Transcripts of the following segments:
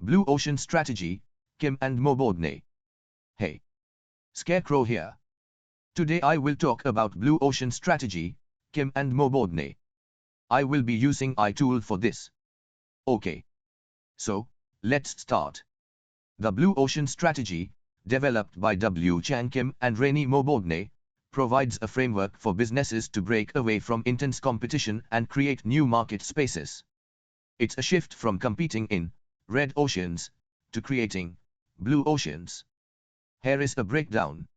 Blue Ocean Strategy, Kim and Mobodne. Hey. Scarecrow here. Today I will talk about Blue Ocean Strategy, Kim and Mobodne. I will be using iTool for this. Okay. So, let's start. The Blue Ocean Strategy, developed by W. Chang Kim and Reni Mobodne, provides a framework for businesses to break away from intense competition and create new market spaces. It's a shift from competing in red oceans to creating blue oceans. Here is a breakdown.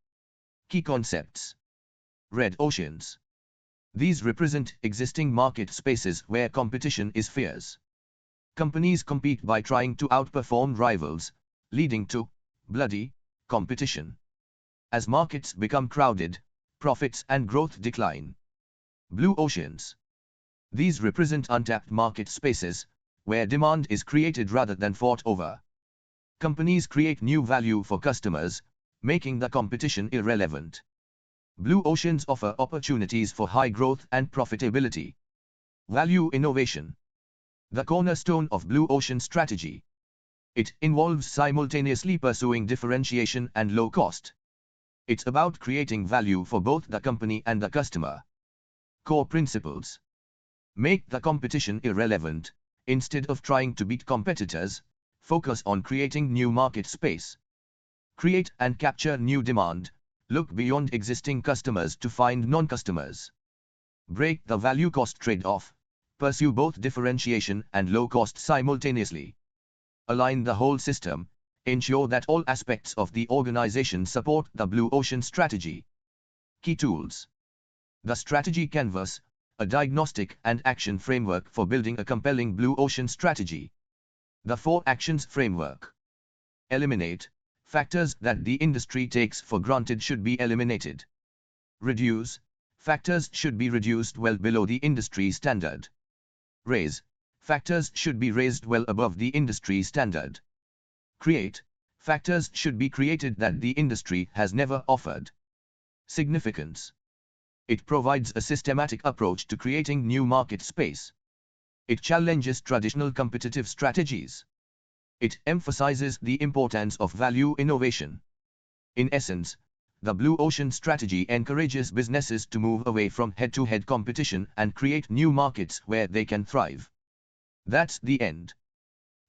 Key concepts. Red oceans. These represent existing market spaces where competition is fierce. Companies compete by trying to outperform rivals, leading to bloody competition. As markets become crowded, profits and growth decline. Blue oceans. These represent untapped market spaces, where demand is created rather than fought over. Companies create new value for customers, making the competition irrelevant. Blue oceans offer opportunities for high growth and profitability. Value innovation. The cornerstone of Blue Ocean Strategy. It involves simultaneously pursuing differentiation and low cost. It's about creating value for both the company and the customer. Core principles. Make the competition irrelevant. Instead of trying to beat competitors, focus on creating new market space. Create and capture new demand. Look beyond existing customers to find non-customers. Break the value-cost trade-off. Pursue both differentiation and low cost simultaneously. Align the whole system. Ensure that all aspects of the organization support the Blue Ocean Strategy. Key tools. The Strategy Canvas, a diagnostic and action framework for building a compelling Blue Ocean Strategy. The 4 Actions Framework. Eliminate. Factors that the industry takes for granted should be eliminated. Reduce. Factors should be reduced well below the industry standard. Raise. Factors should be raised well above the industry standard. Create. Factors should be created that the industry has never offered. Significance. It provides a systematic approach to creating new market space. It challenges traditional competitive strategies. It emphasizes the importance of value innovation. In essence, the Blue Ocean Strategy encourages businesses to move away from head-to-head competition and create new markets where they can thrive. That's the end.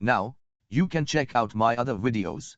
Now, you can check out my other videos.